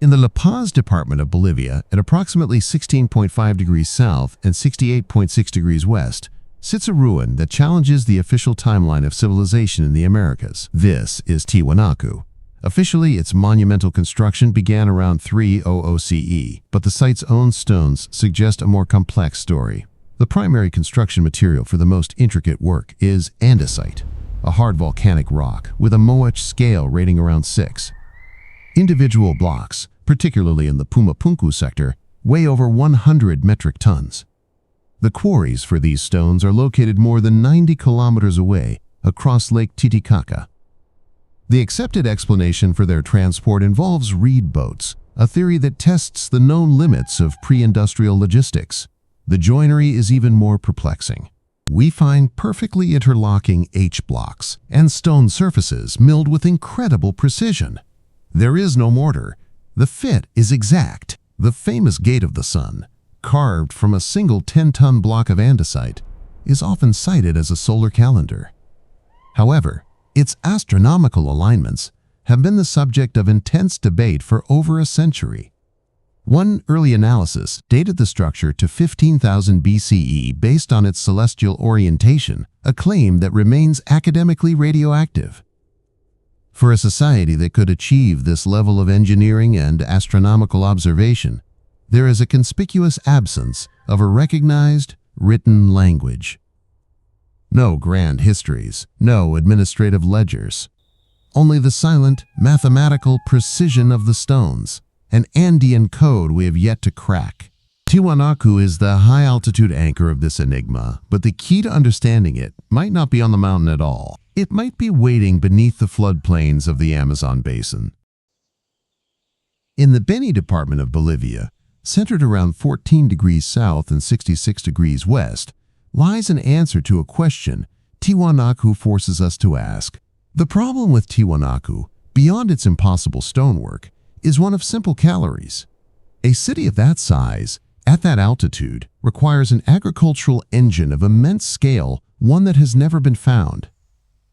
In the La Paz department of Bolivia, at approximately 16.5 degrees south and 68.6 degrees west, sits a ruin that challenges the official timeline of civilization in the Americas. This is Tiwanaku. Officially, its monumental construction began around 300 CE, but the site's own stones suggest a more complex story. The primary construction material for the most intricate work is andesite, a hard volcanic rock with a Moach scale rating around 6. Individual blocks, particularly in the Pumapunku sector, weigh over 100 metric tons. The quarries for these stones are located more than 90 kilometers away across Lake Titicaca. The accepted explanation for their transport involves reed boats, a theory that tests the known limits of pre-industrial logistics. The joinery is even more perplexing. We find perfectly interlocking H-blocks and stone surfaces milled with incredible precision. There is no mortar. The fit is exact. The famous Gate of the Sun, carved from a single 10-ton block of andesite, is often cited as a solar calendar. However, its astronomical alignments have been the subject of intense debate for over a century. One early analysis dated the structure to 15,000 BCE based on its celestial orientation, a claim that remains academically radioactive. For a society that could achieve this level of engineering and astronomical observation, there is a conspicuous absence of a recognized written language. No grand histories, no administrative ledgers. Only the silent, mathematical precision of the stones, an Andean code we have yet to crack. Tiwanaku is the high-altitude anchor of this enigma, but the key to understanding it might not be on the mountain at all. It might be waiting beneath the floodplains of the Amazon basin. In the Beni department of Bolivia, centered around 14 degrees south and 66 degrees west, lies an answer to a question Tiwanaku forces us to ask. The problem with Tiwanaku, beyond its impossible stonework, is one of simple calories. A city of that size, at that altitude, requires an agricultural engine of immense scale, one that has never been found.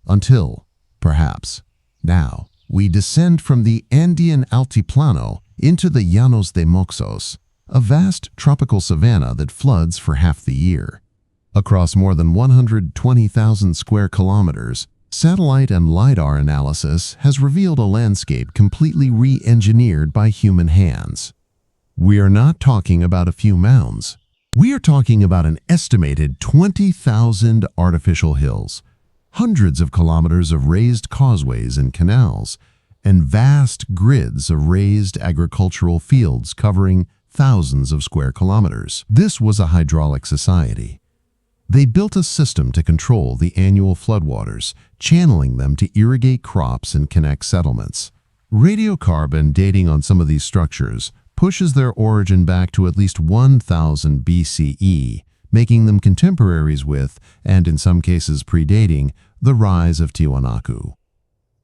Until, perhaps, now, we descend from the Andean Altiplano into the Llanos de Moxos, a vast tropical savanna that floods for half the year. Across more than 120,000 square kilometers, satellite and LiDAR analysis has revealed a landscape completely re-engineered by human hands. We are not talking about a few mounds. We are talking about an estimated 20,000 artificial hills, hundreds of kilometers of raised causeways and canals, and vast grids of raised agricultural fields covering thousands of square kilometers. This was a hydraulic society. They built a system to control the annual floodwaters, channeling them to irrigate crops and connect settlements. Radiocarbon dating on some of these structures pushes their origin back to at least 1000 BCE, making them contemporaries with, and in some cases predating, the rise of Tiwanaku.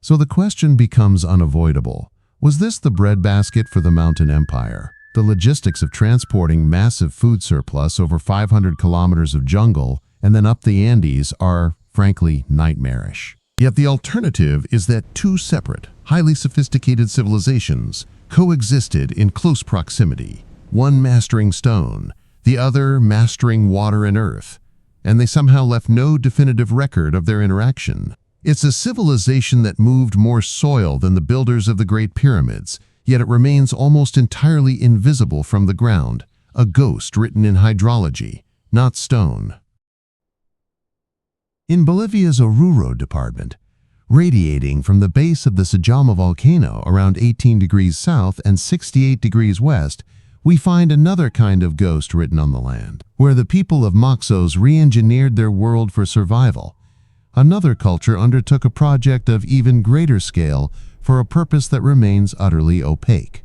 So the question becomes unavoidable. Was this the breadbasket for the mountain empire? The logistics of transporting massive food surplus over 500 kilometers of jungle and then up the Andes are, frankly, nightmarish. Yet the alternative is that two separate, highly sophisticated civilizations coexisted in close proximity, one mastering stone, the other mastering water and earth, and they somehow left no definitive record of their interaction. It's a civilization that moved more soil than the builders of the Great Pyramids, yet it remains almost entirely invisible from the ground, a ghost written in hydrology, not stone. In Bolivia's Oruro department, radiating from the base of the Sajama volcano around 18 degrees south and 68 degrees west, we find another kind of ghost written on the land. Where the people of Moxos re-engineered their world for survival, another culture undertook a project of even greater scale for a purpose that remains utterly opaque.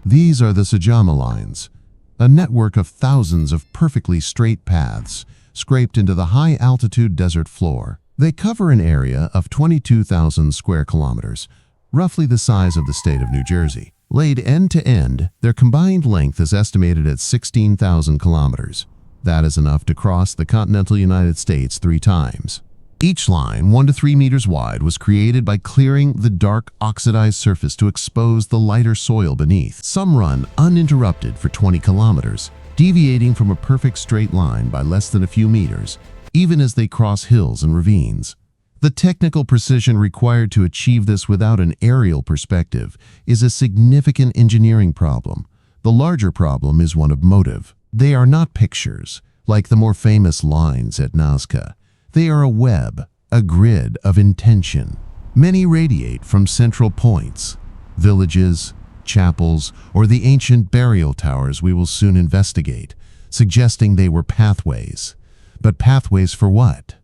These are the Sajama lines, a network of thousands of perfectly straight paths scraped into the high-altitude desert floor. They cover an area of 22,000 square kilometers, roughly the size of the state of New Jersey. Laid end to end, their combined length is estimated at 16,000 kilometers. That is enough to cross the continental United States 3 times. Each line, 1 to 3 meters wide, was created by clearing the dark oxidized surface to expose the lighter soil beneath. Some run uninterrupted for 20 kilometers, deviating from a perfect straight line by less than a few meters, even as they cross hills and ravines. The technical precision required to achieve this without an aerial perspective is a significant engineering problem. The larger problem is one of motive. They are not pictures, like the more famous lines at Nazca. They are a web, a grid of intention. Many radiate from central points, villages, chapels, or the ancient burial towers we will soon investigate, suggesting they were pathways. But pathways for what?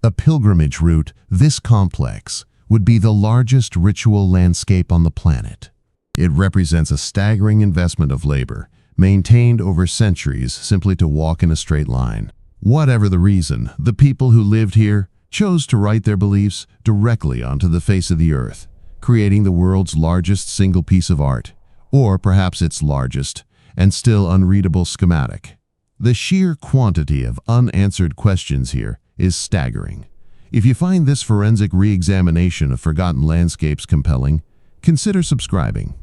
A pilgrimage route this complex would be the largest ritual landscape on the planet. It represents a staggering investment of labor, maintained over centuries simply to walk in a straight line. Whatever the reason, the people who lived here chose to write their beliefs directly onto the face of the earth, creating the world's largest single piece of art, or perhaps its largest and still unreadable schematic. The sheer quantity of unanswered questions here is staggering. If you find this forensic re-examination of forgotten landscapes compelling, consider subscribing.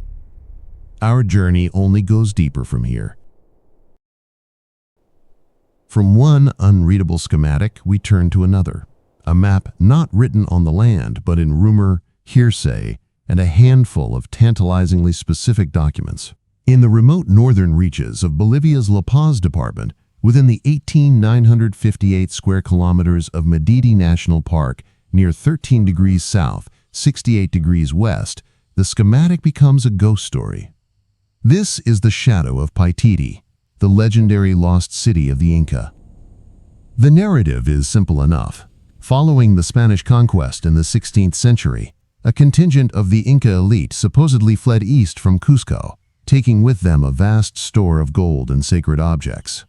Our journey only goes deeper from here. From one unreadable schematic, we turn to another. A map not written on the land, but in rumor, hearsay, and a handful of tantalizingly specific documents. In the remote northern reaches of Bolivia's La Paz department, within the 18,958 square kilometers of Madidi National Park, near 13 degrees south, 68 degrees west, the schematic becomes a ghost story. This is the shadow of Paititi, the legendary lost city of the Inca. The narrative is simple enough. Following the Spanish conquest in the 16th century, a contingent of the Inca elite supposedly fled east from Cusco, taking with them a vast store of gold and sacred objects.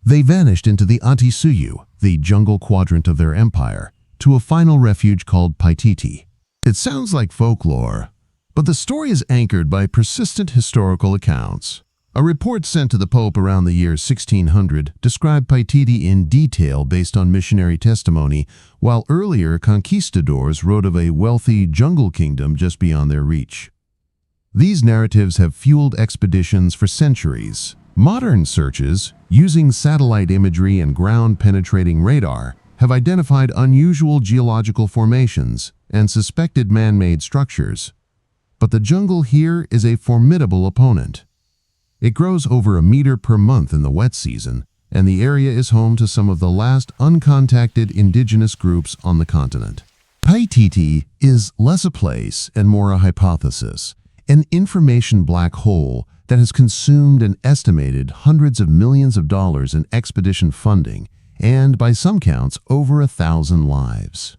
They vanished into the Antisuyu, the jungle quadrant of their empire, to a final refuge called Paititi. It sounds like folklore, but the story is anchored by persistent historical accounts. A report sent to the Pope around the year 1600 described Paititi in detail based on missionary testimony, while earlier conquistadors wrote of a wealthy jungle kingdom just beyond their reach. These narratives have fueled expeditions for centuries. Modern searches, using satellite imagery and ground-penetrating radar, have identified unusual geological formations and suspected man-made structures. But the jungle here is a formidable opponent. It grows over a meter per month in the wet season, and the area is home to some of the last uncontacted indigenous groups on the continent. Paititi is less a place and more a hypothesis, an information black hole that has consumed an estimated hundreds of millions of dollars in expedition funding and, by some counts, over 1,000 lives.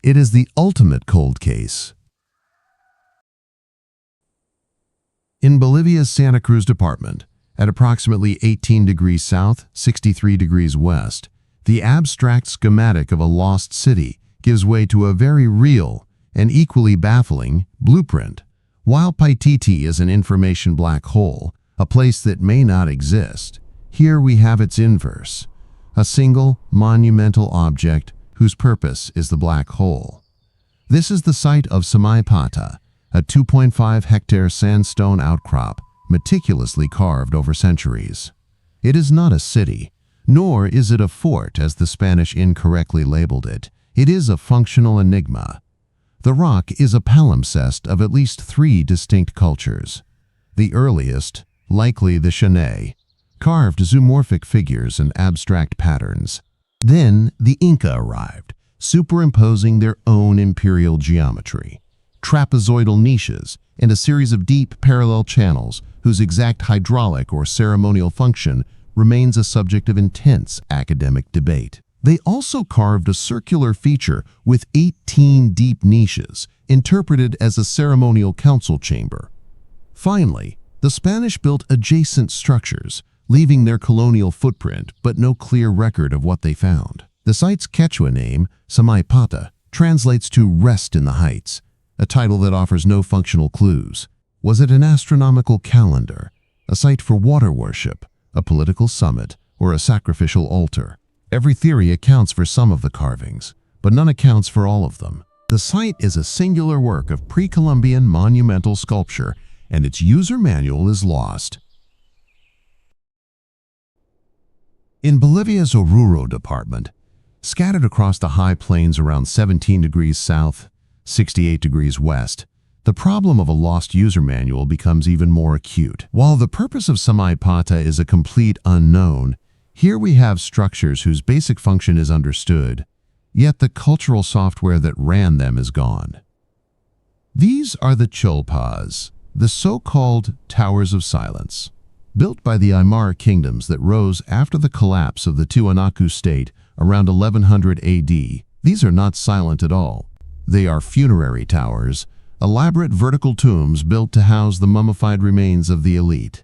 It is the ultimate cold case. In Bolivia's Santa Cruz department, at approximately 18 degrees south, 63 degrees west, the abstract schematic of a lost city gives way to a very real and equally baffling blueprint. While Paititi is an information black hole, a place that may not exist, here we have its inverse, a single, monumental object whose purpose is the black hole. This is the site of Samaipata, a 2.5-hectare sandstone outcrop meticulously carved over centuries. It is not a city, nor is it a fort as the Spanish incorrectly labeled it. It is a functional enigma. The rock is a palimpsest of at least 3 distinct cultures. The earliest, likely the Chene, carved zoomorphic figures and abstract patterns. Then the Inca arrived, superimposing their own imperial geometry. Trapezoidal niches, and a series of deep parallel channels whose exact hydraulic or ceremonial function remains a subject of intense academic debate. They also carved a circular feature with 18 deep niches, interpreted as a ceremonial council chamber. Finally, the Spanish built adjacent structures, leaving their colonial footprint but no clear record of what they found. The site's Quechua name, Samaipata, translates to rest in the heights, a title that offers no functional clues. Was it an astronomical calendar, a site for water worship, a political summit, or a sacrificial altar? Every theory accounts for some of the carvings, but none accounts for all of them. The site is a singular work of pre-Columbian monumental sculpture, and its user manual is lost. In Bolivia's Oruro department, scattered across the high plains around 17 degrees south, 68 degrees west, the problem of a lost user manual becomes even more acute. While the purpose of Samaipata is a complete unknown, here we have structures whose basic function is understood, yet the cultural software that ran them is gone. These are the Cholpas, the so-called Towers of Silence, built by the Aymara kingdoms that rose after the collapse of the Tiwanaku state around 1100 AD. These are not silent at all. They are funerary towers, elaborate vertical tombs built to house the mummified remains of the elite.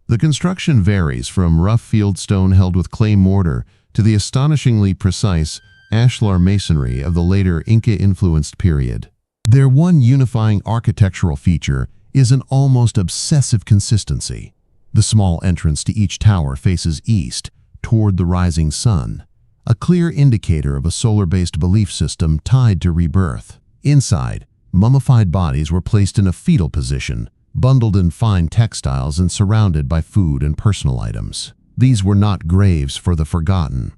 The construction varies from rough field stone held with clay mortar to the astonishingly precise ashlar masonry of the later Inca-influenced period. Their one unifying architectural feature is an almost obsessive consistency. The small entrance to each tower faces east, toward the rising sun, a clear indicator of a solar-based belief system tied to rebirth. Inside, mummified bodies were placed in a fetal position, bundled in fine textiles and surrounded by food and personal items. These were not graves for the forgotten,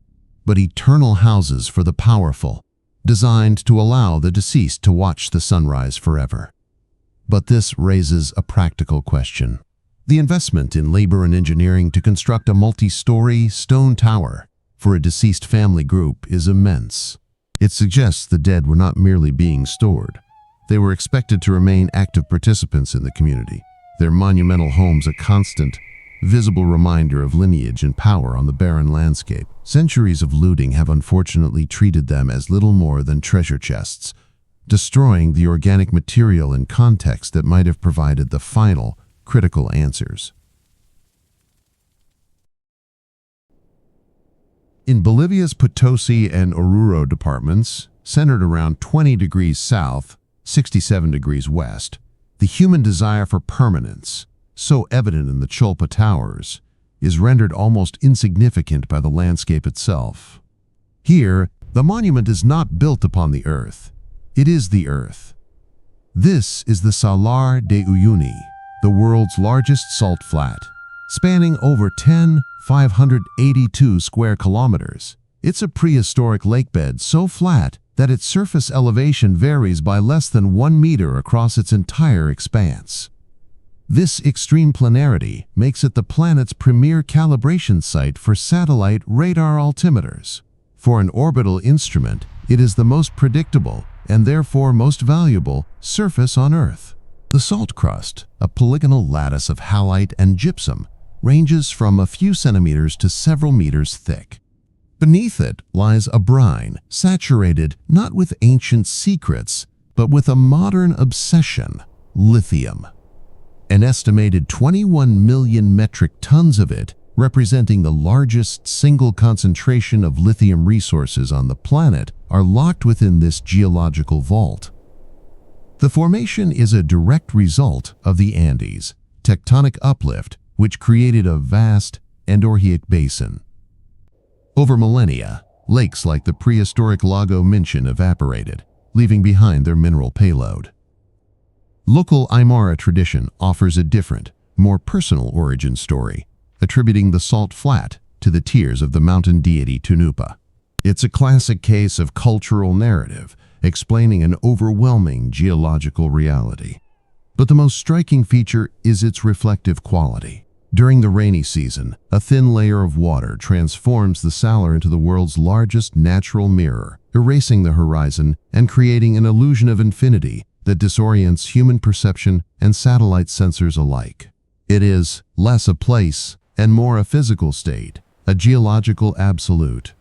but eternal houses for the powerful, designed to allow the deceased to watch the sunrise forever. But this raises a practical question. The investment in labor and engineering to construct a multi-story stone tower for a deceased family group is immense. It suggests the dead were not merely being stored. They were expected to remain active participants in the community, their monumental homes a constant, visible reminder of lineage and power on the barren landscape. Centuries of looting have unfortunately treated them as little more than treasure chests, destroying the organic material and context that might have provided the final, critical answers. In Bolivia's Potosi and Oruro departments, centered around 20 degrees south, 67 degrees west, the human desire for permanence, so evident in the Cholpa Towers, is rendered almost insignificant by the landscape itself. Here, the monument is not built upon the earth. It is the earth. This is the Salar de Uyuni, the world's largest salt flat, spanning over 10,582 square kilometers. It's a prehistoric lakebed so flat that its surface elevation varies by less than 1 meter across its entire expanse. This extreme planarity makes it the planet's premier calibration site for satellite radar altimeters. For an orbital instrument, it is the most predictable and therefore most valuable surface on Earth. The salt crust, a polygonal lattice of halite and gypsum, ranges from a few centimeters to several meters thick. Beneath it lies a brine, saturated not with ancient secrets, but with a modern obsession: lithium. An estimated 21 million metric tons of it, representing the largest single concentration of lithium resources on the planet, are locked within this geological vault. The formation is a direct result of the Andes tectonic uplift, which created a vast endorheic basin. Over millennia, lakes like the prehistoric Lago Minchin evaporated, leaving behind their mineral payload. Local Aymara tradition offers a different, more personal origin story, attributing the salt flat to the tears of the mountain deity Tunupa. It's a classic case of cultural narrative, explaining an overwhelming geological reality. But the most striking feature is its reflective quality. During the rainy season, a thin layer of water transforms the salar into the world's largest natural mirror, erasing the horizon and creating an illusion of infinity that disorients human perception and satellite sensors alike. It is less a place and more a physical state, a geological absolute.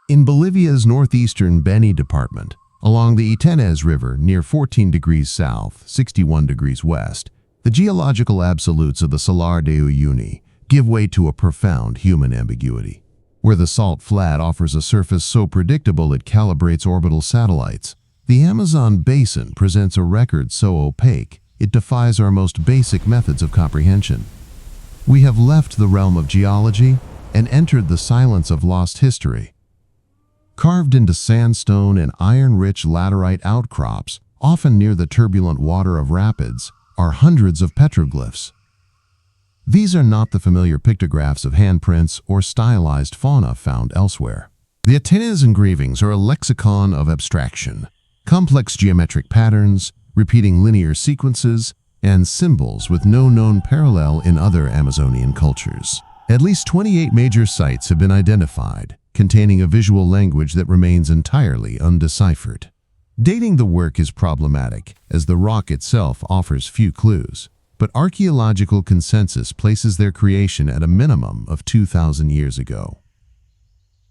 In Bolivia's northeastern Beni department, along the Itenes River near 14 degrees south, 61 degrees west, the geological absolutes of the Salar de Uyuni give way to a profound human ambiguity. Where the salt flat offers a surface so predictable it calibrates orbital satellites, the Amazon basin presents a record so opaque it defies our most basic methods of comprehension. We have left the realm of geology and entered the silence of lost history. Carved into sandstone and iron-rich laterite outcrops, often near the turbulent water of rapids, are hundreds of petroglyphs. These are not the familiar pictographs of handprints or stylized fauna found elsewhere. The Atenas engravings are a lexicon of abstraction, complex geometric patterns, repeating linear sequences, and symbols with no known parallel in other Amazonian cultures. At least 28 major sites have been identified, containing a visual language that remains entirely undeciphered. Dating the work is problematic, as the rock itself offers few clues, but archaeological consensus places their creation at a minimum of 2,000 years ago.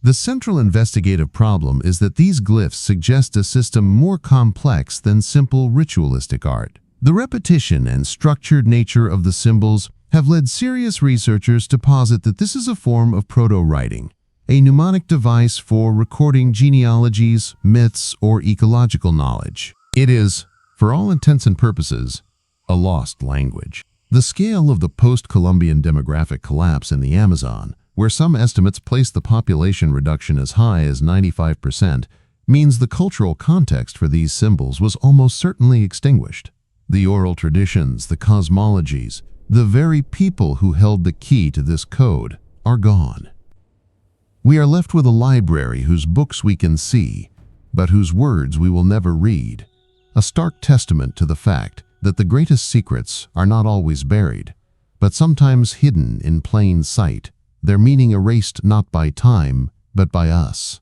The central investigative problem is that these glyphs suggest a system more complex than simple ritualistic art. The repetition and structured nature of the symbols have led serious researchers to posit that this is a form of proto-writing, a mnemonic device for recording genealogies, myths, or ecological knowledge. It is, for all intents and purposes, a lost language. The scale of the post-Columbian demographic collapse in the Amazon, where some estimates place the population reduction as high as 95%, means the cultural context for these symbols was almost certainly extinguished. The oral traditions, the cosmologies, the very people who held the key to this code are gone. We are left with a library whose books we can see, but whose words we will never read, a stark testament to the fact that the greatest secrets are not always buried, but sometimes hidden in plain sight, their meaning erased not by time, but by us.